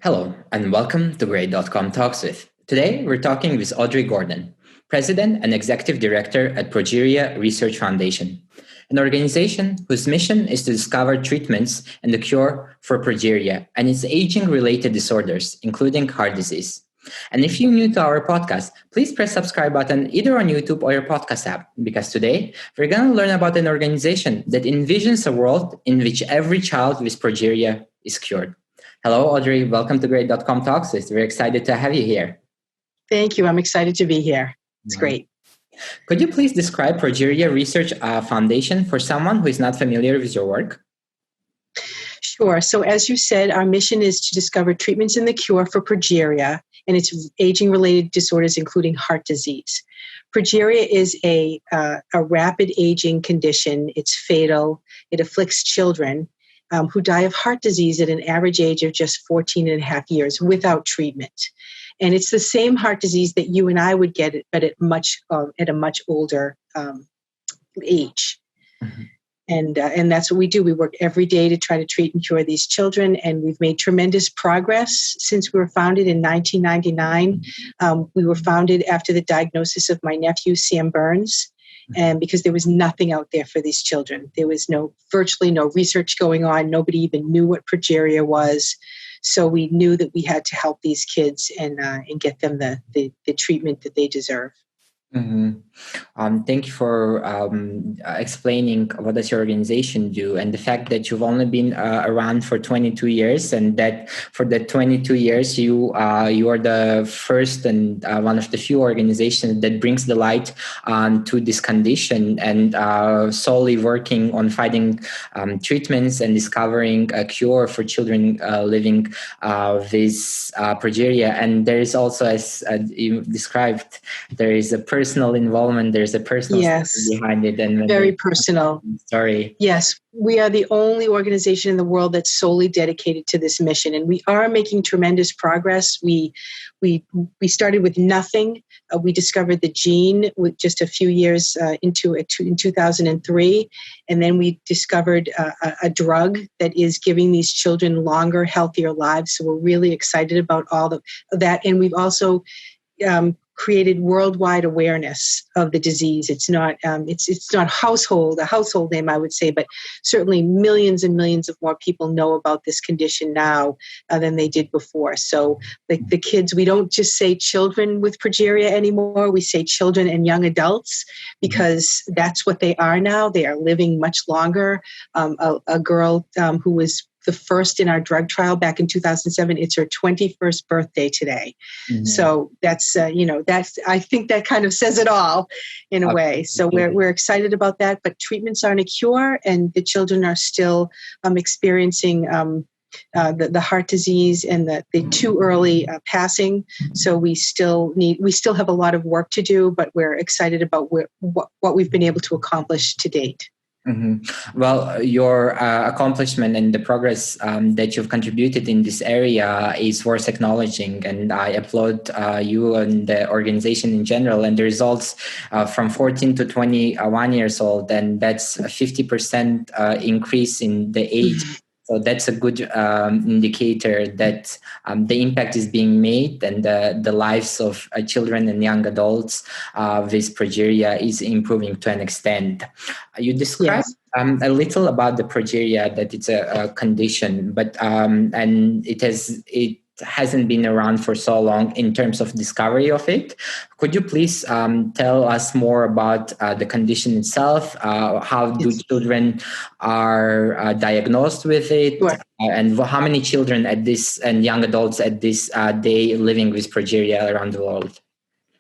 Hello, and welcome to Grade.com Talks With. Today, we're talking with Audrey Gordon, President and Executive Director at Progeria Research Foundation, an organization whose mission is to discover treatments and the cure for progeria and its aging-related disorders, including heart disease. And if you're new to our podcast, please press subscribe button either on YouTube or your podcast app, because today we're going to learn about an organization that envisions a world in which every child with progeria is cured. Hello, Audrey. Welcome to Grade.com Talks. We're excited to have you here. Thank you. I'm excited to be here. It's great. Could you please describe Progeria Research Foundation for someone who is not familiar with your work? Sure. So as you said, our mission is to discover treatments and the cure for progeria and its aging-related disorders, including heart disease. Progeria is a rapid aging condition. It's fatal. It afflicts children who die of heart disease at an average age of just 14 and a half years without treatment. And it's the same heart disease that you and I would get, but at a much older age. Mm-hmm. And that's what we do. We work every day to try to treat and cure these children, and we've made tremendous progress since we were founded in 1999. We were founded after the diagnosis of my nephew, Sam Burns, and because there was nothing out there for these children. There was virtually no research going on. Nobody even knew what progeria was. So we knew that we had to help these kids and get them the treatment that they deserve. Mm-hmm. Thank you for explaining what does your organization do, and the fact that you've only been around for 22 years, and that for the 22 years you are the first and one of the few organizations that brings the light to this condition and solely working on finding treatments and discovering a cure for children living with progeria. And there is also, as you described, there is a personal involvement. There's a personal story behind it, and very personal story. Yes, we are the only organization in the world that's solely dedicated to this mission, and we are making tremendous progress. We started with nothing. We discovered the gene with just a few years in 2003, and then we discovered a drug that is giving these children longer, healthier lives. So we're really excited about all of that, and we've also created worldwide awareness of the disease. It's not a household name, I would say, but certainly millions and millions of more people know about this condition now than they did before. So the kids, we don't just say children with progeria anymore. We say children and young adults, because that's what they are now. They are living much longer. A girl who was the first in our drug trial back in 2007. It's her 21st birthday today. Mm-hmm. So that's I think that kind of says it all in a way. So we're excited about that, but treatments aren't a cure, and the children are still experiencing the heart disease and the too early passing. So we still have a lot of work to do, but we're excited about what we've been able to accomplish to date. Mm-hmm. Well, your accomplishment and the progress that you've contributed in this area is worth acknowledging, and I applaud you and the organization in general. And the results from 14 to 21 years old, and that's a 50% increase in the age. So that's a good indicator that the impact is being made, and the lives of children and young adults with progeria is improving to an extent. You described a little about the progeria, that it's a condition, but and it hasn't been around for so long in terms of discovery of it. Could you please tell us more about the condition itself? How do children are diagnosed with it? Sure. And how many children and young adults at this day living with progeria around the world?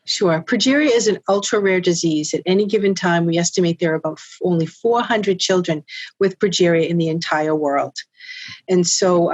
Sure. Progeria is an ultra-rare disease. At any given time, we estimate there are about only 400 children with progeria in the entire world. And so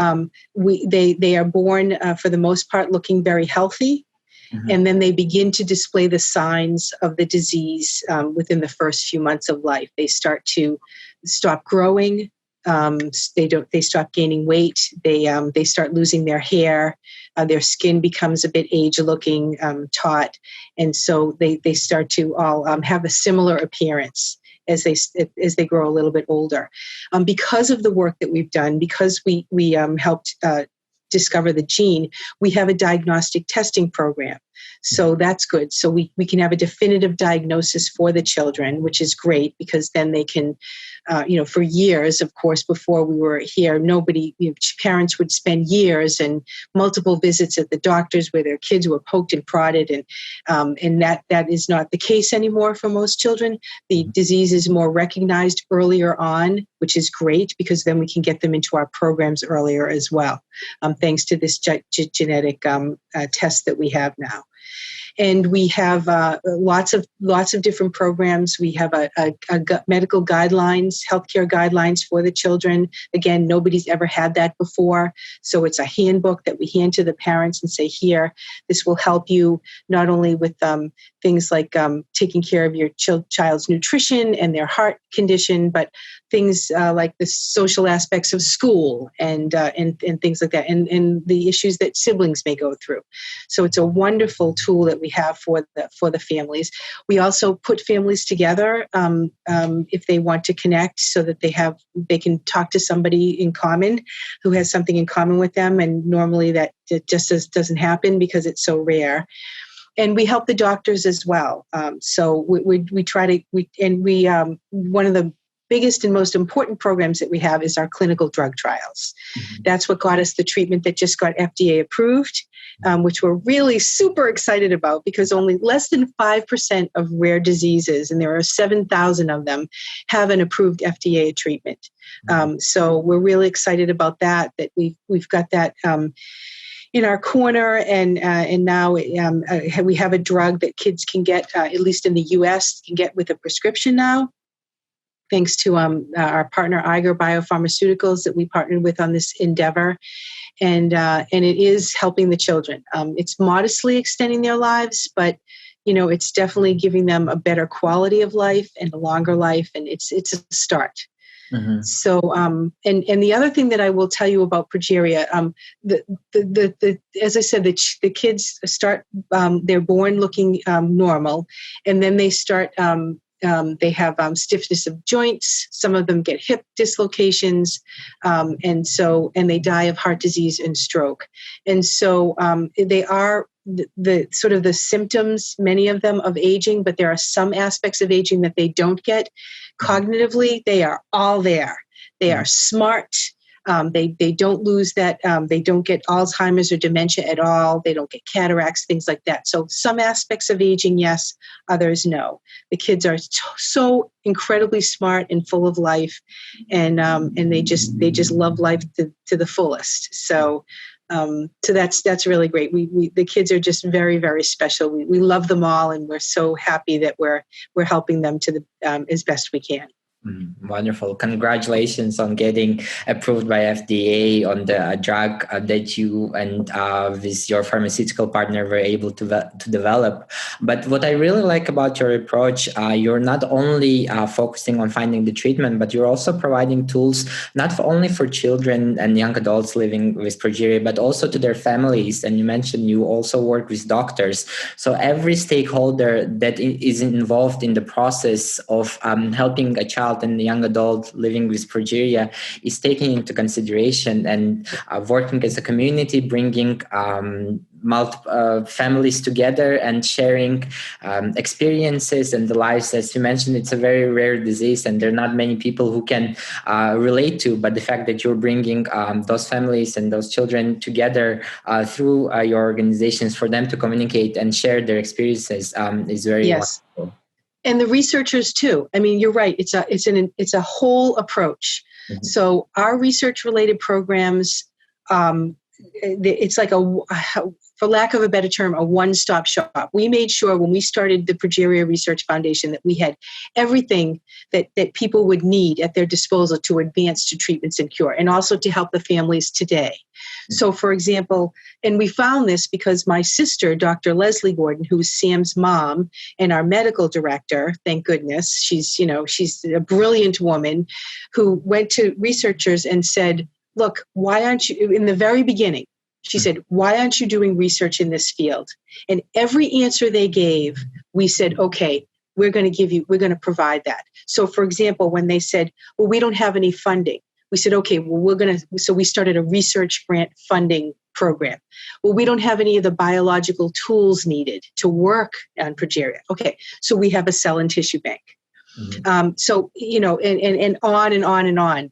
they are born, for the most part, looking very healthy. Mm-hmm. And then they begin to display the signs of the disease within the first few months of life. They start to stop growing. They stop gaining weight. They start losing their hair. Their skin becomes a bit age-looking, taut, and so they start to all have a similar appearance as they grow a little bit older. Because of the work that we've done, because we helped discover the gene, we have a diagnostic testing program. So that's good. So we can have a definitive diagnosis for the children, which is great because then they can, for years, of course, before we were here, parents would spend years and multiple visits at the doctors where their kids were poked and prodded. And that is not the case anymore for most children. The disease is more recognized earlier on, which is great because then we can get them into our programs earlier as well, thanks to this genetic test that we have now. And we have lots of different programs. We have a medical guidelines, healthcare guidelines for the children. Again, nobody's ever had that before. So it's a handbook that we hand to the parents and say, here, this will help you not only with things like taking care of your child's nutrition and their heart condition, but things like the social aspects of school and things like that, and the issues that siblings may go through. So it's a wonderful tool that we have for the families. We also put families together if they want to connect, so that they can talk to somebody in common who has something in common with them. And normally that just doesn't happen because it's so rare. And we help the doctors as well. So we try to one of the biggest and most important programs that we have is our clinical drug trials. Mm-hmm. That's what got us the treatment that just got FDA approved, which we're really super excited about because only less than 5% of rare diseases, and there are 7,000 of them, have an approved FDA treatment. So we're really excited about that we've got that in our corner, and now we have a drug that kids can get, at least in the U.S., can get with a prescription now, thanks to our partner Eiger Biopharmaceuticals that we partnered with on this endeavor, and it is helping the children. It's modestly extending their lives, but it's definitely giving them a better quality of life and a longer life, and it's a start. Mm-hmm. So, and the other thing that I will tell you about progeria, as I said, the kids start, they're born looking normal, and then they start, they have stiffness of joints. Some of them get hip dislocations, and they die of heart disease and stroke. And so they are the sort of the symptoms, many of them, of aging, but there are some aspects of aging that they don't get. Cognitively, they are all there. They are smart. They don't lose that. They don't get Alzheimer's or dementia at all. They don't get cataracts, things like that. So some aspects of aging, yes, others, no. The kids are so incredibly smart and full of life, and they just love life to the fullest. So that's really great. The kids are just very, very special. We love them all, and we're so happy that we're helping them to as best we can. Wonderful. Congratulations on getting approved by FDA on the drug that you and with your pharmaceutical partner were able to develop. But what I really like about your approach, you're not only focusing on finding the treatment, but you're also providing tools not only for children and young adults living with progeria, but also to their families. And you mentioned you also work with doctors. So every stakeholder that is involved in the process of helping a child and a young adult living with progeria is taken into consideration, and working as a community, bringing multiple families together and sharing experiences and the lives. As you mentioned, it's a very rare disease and there are not many people who can relate to, but the fact that you're bringing those families and those children together through your organizations for them to communicate and share their experiences is very wonderful. And the researchers too. I mean, you're right. It's a whole approach. Mm-hmm. So our research-related programs, it's like for lack of a better term, a one-stop shop. We made sure when we started the Progeria Research Foundation that we had everything that people would need at their disposal to advance to treatments and cure, and also to help the families today. So, for example, and we found this because my sister, Dr. Leslie Gordon, who's Sam's mom and our medical director, thank goodness, she's a brilliant woman who went to researchers and said, look, why aren't you, in the very beginning, she said, why aren't you doing research in this field? And every answer they gave, we said, okay, we're going to provide that. So, for example, when they said, well, we don't have any funding, we said, okay, well, so we started a research grant funding program. Well, we don't have any of the biological tools needed to work on progeria. Okay, so we have a cell and tissue bank. So, and on and on and on.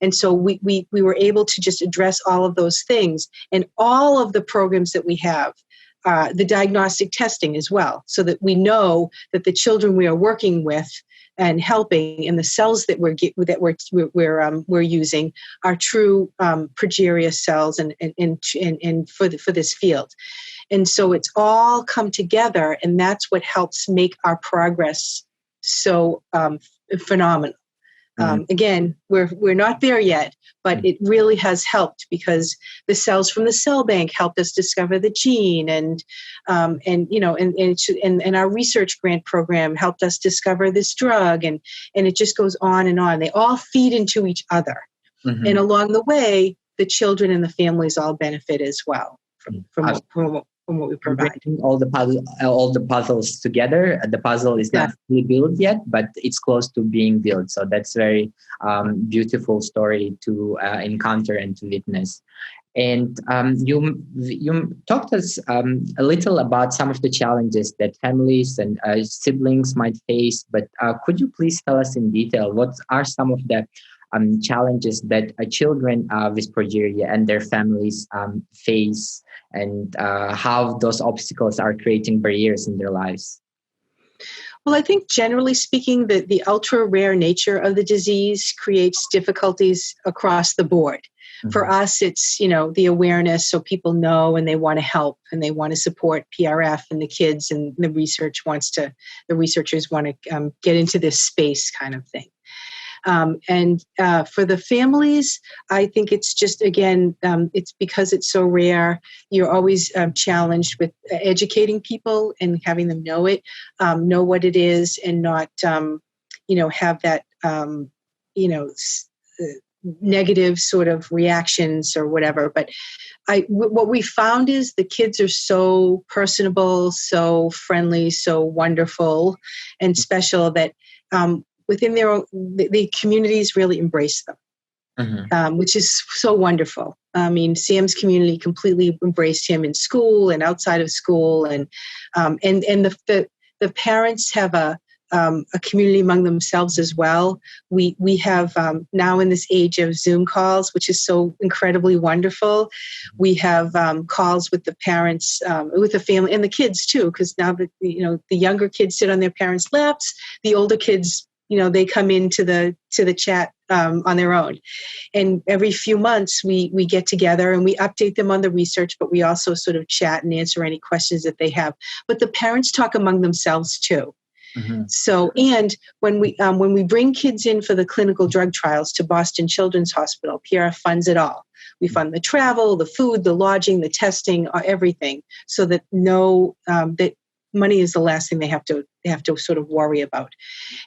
And so we were able to just address all of those things, and all of the programs that we have, the diagnostic testing as well, so that we know that the children we are working with and helping, and the cells that we're using are true progeria cells, and for this field. And so it's all come together, and that's what helps make our progress so phenomenal. Again, we're not there yet, but it really has helped, because the cells from the cell bank helped us discover the gene, and our research grant program helped us discover this drug, and it just goes on and on. They all feed into each other, and along the way, the children and the families all benefit as well from what we provide. All the puzzles together. The puzzle is not fully built yet, but it's close to being built. So that's very beautiful story to encounter and to witness. And you talked to us a little about some of the challenges that families and siblings might face, but could you please tell us in detail what are some of the challenges that children with progeria and their families face, and how those obstacles are creating barriers in their lives? Well, I think generally speaking, the ultra rare nature of the disease creates difficulties across the board. For us, it's, the awareness, so people know and they want to help and they want to support PRF and the kids, and the researchers want to get into this space kind of thing. And for the families, I think it's just, again, it's because it's so rare. You're always challenged with educating people and having them know it, know what it is, and not, have that, negative sort of reactions or whatever. But what we found is the kids are so personable, so friendly, so wonderful and special that within their own, the communities really embrace them, which is so wonderful. I mean, Sam's community completely embraced him in school and outside of school, and the parents have a community among themselves as well. We have now, in this age of Zoom calls, which is so incredibly wonderful, we have calls with the parents, with the family and the kids too, because now that the younger kids sit on their parents' laps, the older kids, they come into the chat on their own. And every few months we get together and we update them on the research, but we also sort of chat and answer any questions that they have. But the parents talk among themselves too. So, and when we bring kids in for the clinical drug trials to Boston Children's Hospital, PRF funds it all. We fund the travel, the food, the lodging, the testing, everything, so that that money is the last thing they have to sort of worry about.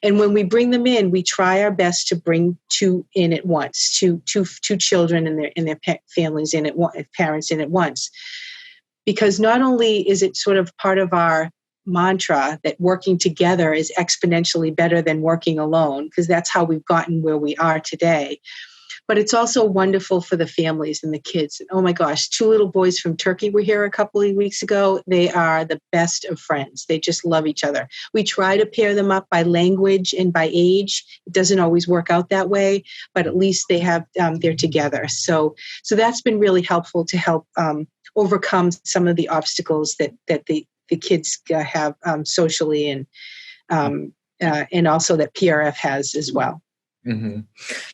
And when we bring them in, we try our best to bring two in at once, two children and their families in at once, parents in at once, because not only is it sort of part of our mantra that working together is exponentially better than working alone, because that's how we've gotten where we are today. But it's also wonderful for the families and the kids. Oh my gosh, 2 little boys from Turkey were here a couple of weeks ago. They are the best of friends. They just love each other. We try to pair them up by language and by age. It doesn't always work out that way, but at least they're together. So that's been really helpful to help overcome some of the obstacles that the kids have socially, and also that PRF has as well.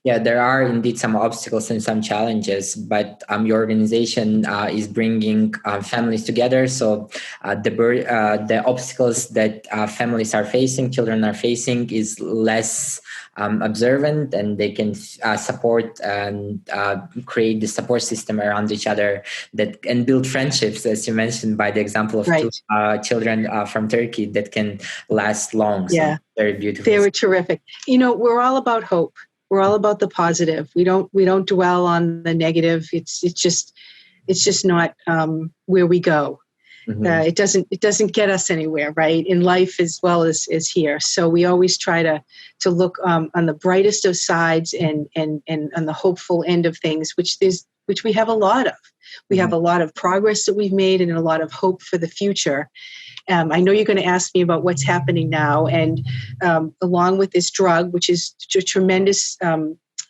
Yeah, there are indeed some obstacles and some challenges, but your organization is bringing families together. So the obstacles that families are facing, children are facing, is less observant, and they can support and create the support system around each other and build friendships, as you mentioned, by the example of 2 children from Turkey that can last long. Yeah. So very beautiful. They were terrific. We're all about hope. We're all about the positive. We don't dwell on the negative. It's just not where we go. It doesn't get us anywhere, right? In life as well as here. So we always try to look on the brightest of sides and on the hopeful end of things, which we have a lot of. We have a lot of progress that we've made and a lot of hope for the future. I know you're going to ask me about what's happening now, and along with this drug, which is a tremendous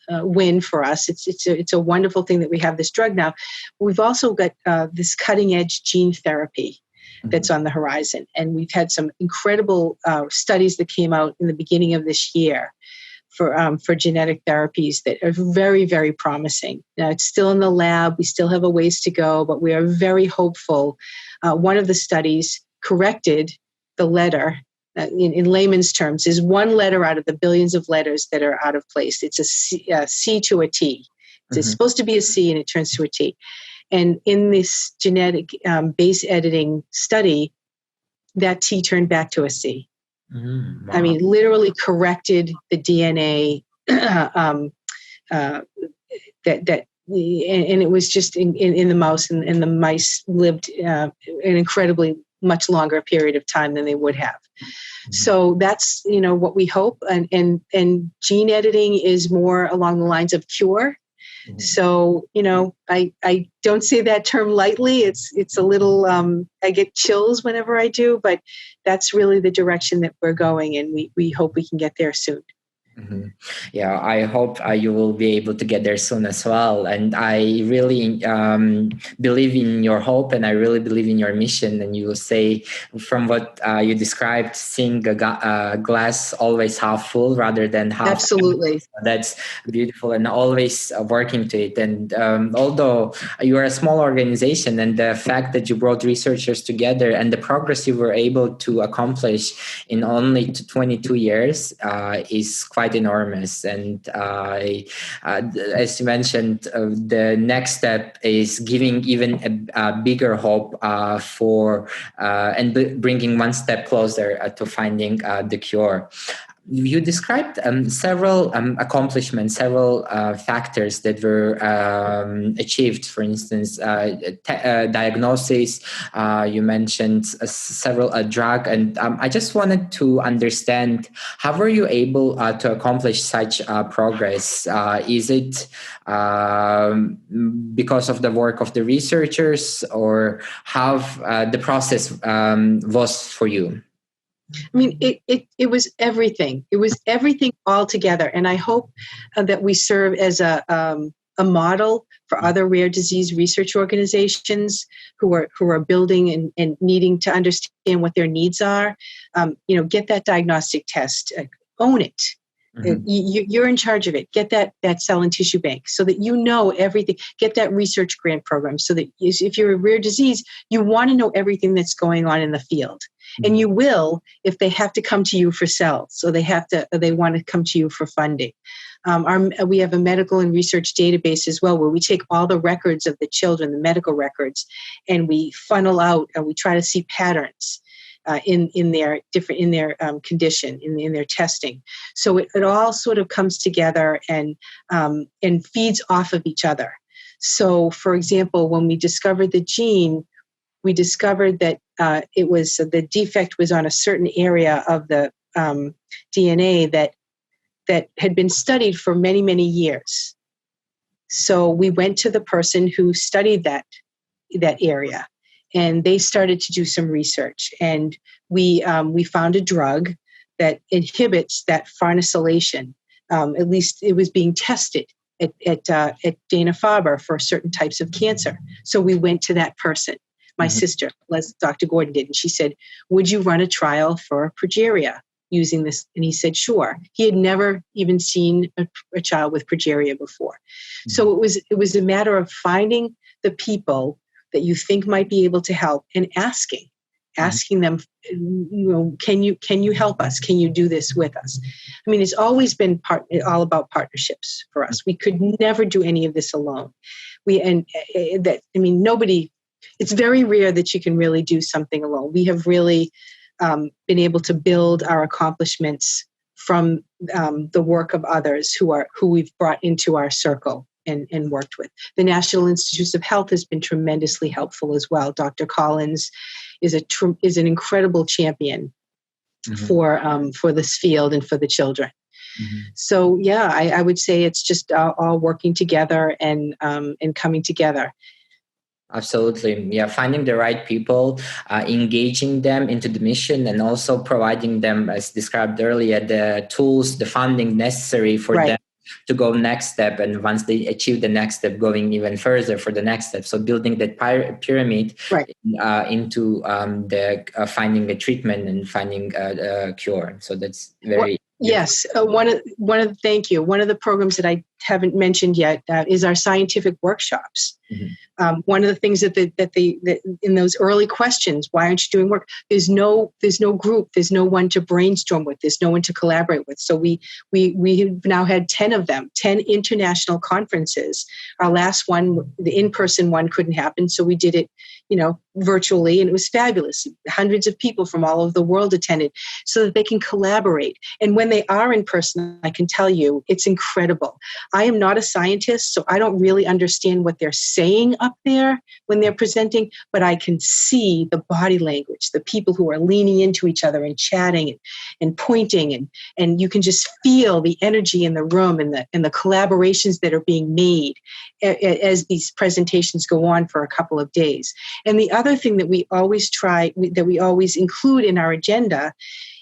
win for us. It's a wonderful thing that we have this drug now. We've also got this cutting edge gene therapy that's on the horizon, and we've had some incredible studies that came out in the beginning of this year for genetic therapies that are very, very promising. Now, it's still in the lab. We still have a ways to go, but we are very hopeful. One of the studies corrected the letter. In layman's terms, is one letter out of the billions of letters that are out of place. It's a C to a T. It's supposed to be a C, and it turns to a T. And in this genetic base editing study, that T turned back to a C. Wow. I mean, literally corrected the DNA and it was just in the mouse, and the mice lived an incredibly much longer period of time than they would have. So that's, what we hope. And gene editing is more along the lines of cure. So, I don't say that term lightly. It's a little, I get chills whenever I do, but that's really the direction that we're going. And we hope we can get there soon. Yeah, I hope you will be able to get there soon as well. And I really believe in your hope, and I really believe in your mission. And you will say, from what you described, seeing a glass always half full rather than half Absolutely. empty. That's beautiful, and always working to it. And although you are a small organization, and the fact that you brought researchers together and the progress you were able to accomplish in only 22 years is quite enormous. And as you mentioned, the next step is giving even a bigger hope for and bringing one step closer to finding the cure. You described several accomplishments, several factors that were achieved. For instance, diagnosis. You mentioned several drug, and I just wanted to understand, how were you able to accomplish such progress? Is it because of the work of the researchers, or how the process was for you? I mean, it was everything. It was everything all together. And I hope that we serve as a model for other rare disease research organizations who are building and needing to understand what their needs are. Get that diagnostic test, own it. You're in charge of it. Get that cell and tissue bank so that you know everything. Get that research grant program so that if you're a rare disease, you want to know everything that's going on in the field. And you will if they have to come to you for cells, so they want to come to you for funding. We have a medical and research database as well, where we take all the records of the children, the medical records, and we funnel out and we try to see patterns in their condition, in their testing. So it all sort of comes together and feeds off of each other. So, for example, when we discovered the gene, we discovered that the defect was on a certain area of the DNA that had been studied for many, many years. So we went to the person who studied that area, and they started to do some research. And we found a drug that inhibits that farnesylation. At least it was being tested at Dana-Farber for certain types of cancer. So we went to that person. My sister, Dr. Gordon, did. And she said, would you run a trial for progeria using this? And he said, sure. He had never even seen a child with progeria before. So it was a matter of finding the people that you think might be able to help and asking them, can you help us? Can you do this with us? I mean, it's always been all about partnerships for us. We could never do any of this alone. Nobody. It's very rare that you can really do something alone. We have really been able to build our accomplishments from the work of others who we've brought into our circle and worked with. The National Institutes of Health has been tremendously helpful as well. Dr. Collins is an incredible champion for this field and for the children. So yeah, I would say it's just all working together and coming together. Absolutely. Yeah. Finding the right people, engaging them into the mission, and also providing them, as described earlier, the tools, the funding necessary for Right. them to go next step. And once they achieve the next step, going even further for the next step. So building that pyramid Right. into the finding a treatment and finding a cure. So that's very beautiful. Yes, thank you. One of the programs that I haven't mentioned yet is our scientific workshops. Mm-hmm. One of the things that in those early questions, why aren't you doing work? There's no group, there's no one to brainstorm with, there's no one to collaborate with. So we have now had 10 of them, 10 international conferences. Our last one, the in-person one, couldn't happen, so we did it, virtually, and it was fabulous. Hundreds of people from all over the world attended, so that they can collaborate. And when they are in person, I can tell you, it's incredible. I am not a scientist, so I don't really understand what they're saying up there when they're presenting, but I can see the body language, the people who are leaning into each other and chatting and pointing, and you can just feel the energy in the room and the collaborations that are being made as these presentations go on for a couple of days. And the other thing that we always include in our agenda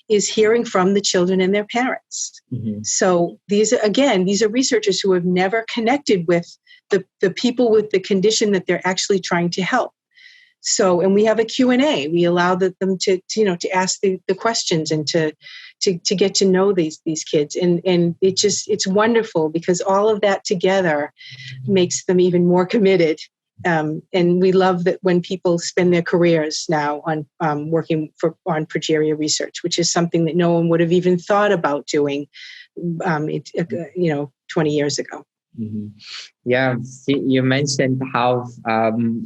is hearing from the children and their parents. Mm-hmm. So these are researchers who have never connected with the people with the condition that they're actually trying to help. So, and we have a Q&A. We allow them to ask the questions and to get to know these kids. And it's wonderful, because all of that together makes them even more committed. And we love that when people spend their careers now on working on progeria research, which is something that no one would have even thought about doing, 20 years ago. Mm-hmm. Yeah, you mentioned how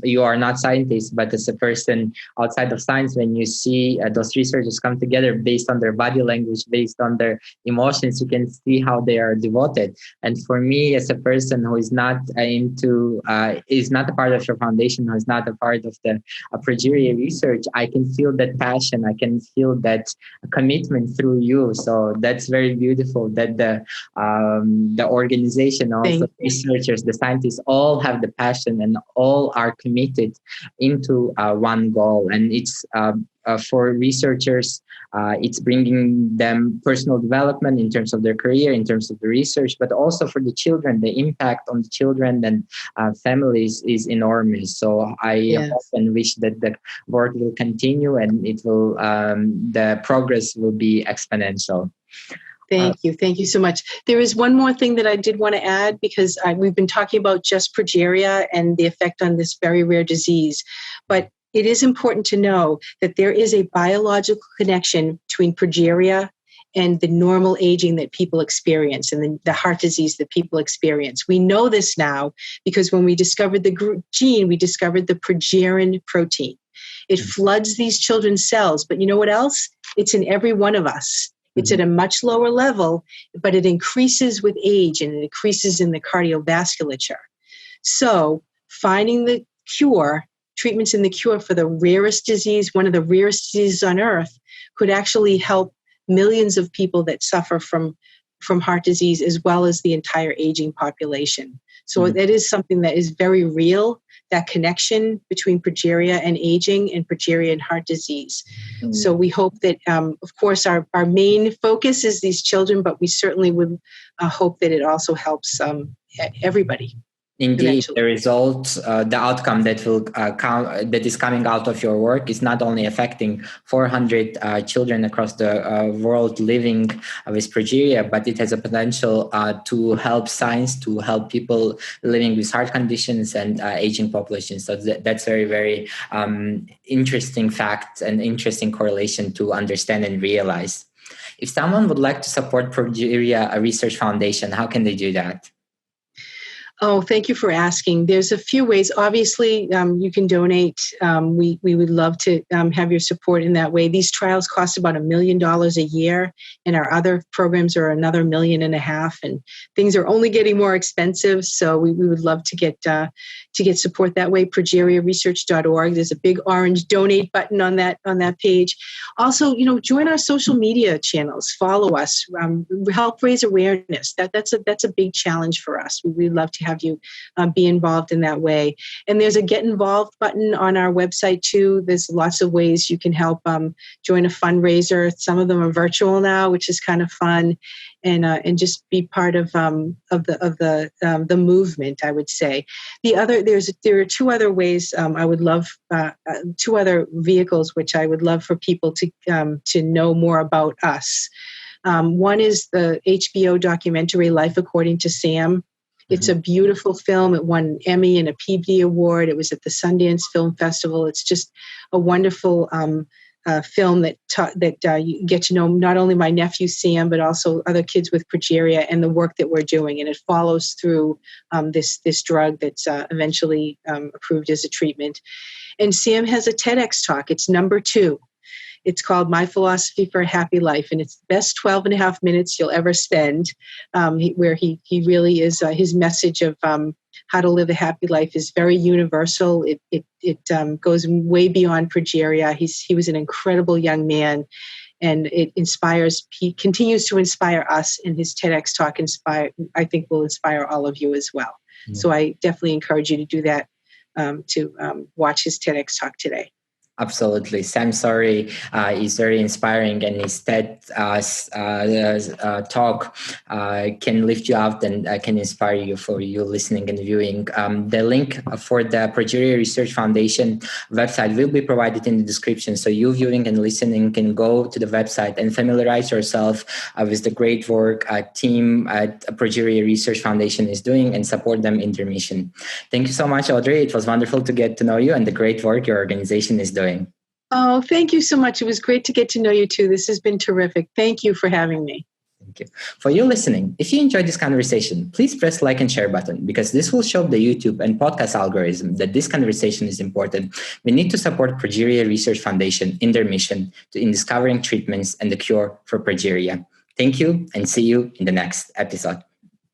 you are not scientists, but as a person outside of science, when you see those researchers come together based on their body language, based on their emotions, you can see how they are devoted. And for me, as a person who is not is not a part of your foundation, who is not a part of the Progeria research, I can feel that passion, I can feel that commitment through you. So that's very beautiful that the organization, also researchers, the scientists, all have the passion and all are committed into one goal. And it's for researchers, it's bringing them personal development in terms of their career, in terms of the research, but also for the children. The impact on the children and families is enormous. So I hope and wish that the work will continue and it will the progress will be exponential. Thank you. Thank you so much. There is one more thing that I did want to add, because we've been talking about just progeria and the effect on this very rare disease. But it is important to know that there is a biological connection between progeria and the normal aging that people experience and the heart disease that people experience. We know this now because when we discovered the gene, we discovered the progerin protein. It floods these children's cells. But you know what else? It's in every one of us. It's at a much lower level, but it increases with age and it increases in the cardiovasculature. So finding the treatments in the cure for the rarest disease, one of the rarest diseases on earth, could actually help millions of people that suffer from heart disease, as well as the entire aging population. So that is something that is very real, that connection between progeria and aging and progeria and heart disease. So we hope that, of course, our main focus is these children, but we certainly would hope that it also helps everybody. Indeed, eventually. The result, the outcome that will that is coming out of your work is not only affecting 400 children across the world living with progeria, but it has a potential to help science, to help people living with heart conditions and aging populations. So that's very, very interesting fact and interesting correlation to understand and realize. If someone would like to support Progeria Research Foundation, how can they do that? Oh, thank you for asking. There's a few ways. Obviously, you can donate. We would love to have your support in that way. These trials cost about $1 million a year, and our other programs are another $1.5 million, and things are only getting more expensive. So we would love to get support that way. ProgeriaResearch.org. There's a big orange donate button on that page. Also, join our social media channels. Follow us. Help raise awareness. That's a big challenge for us. We'd love to have you be involved in that way. And there's a Get Involved button on our website too. There's lots of ways you can help join a fundraiser. Some of them are virtual now, which is kind of fun, and just be part of the movement, I would say. There are two other ways I would love, two other vehicles which I would love for people to know more about us. One is the HBO documentary Life According to Sam. It's a beautiful film. It won an Emmy and a Peabody Award. It was at the Sundance Film Festival. It's just a wonderful film that you get to know not only my nephew Sam, but also other kids with progeria and the work that we're doing. And it follows through this drug that's eventually approved as a treatment. And Sam has a TEDx talk. It's number 2. It's called My Philosophy for a Happy Life, and it's the best 12 and a half minutes you'll ever spend, where he really is, his message of how to live a happy life is very universal. It goes way beyond progeria. He was an incredible young man, and he continues to inspire us, and his TEDx talk I think will inspire all of you as well. Mm-hmm. So I definitely encourage you to do that, to watch his TEDx talk today. Absolutely. Sam's story is very inspiring, and his TED talk can lift you up and can inspire you for you listening and viewing. The link for the Progeria Research Foundation website will be provided in the description, so you viewing and listening can go to the website and familiarize yourself with the great work a team at Progeria Research Foundation is doing and support them in their mission. Thank you so much, Audrey. It was wonderful to get to know you and the great work your organization is doing. Oh, thank you so much. It was great to get to know you too. This has been terrific. Thank you for having me. Thank you. For you listening, if you enjoyed this conversation, please press like and share button, because this will show the YouTube and podcast algorithm that this conversation is important. We need to support Progeria Research Foundation in their mission in discovering treatments and the cure for progeria. Thank you, and see you in the next episode.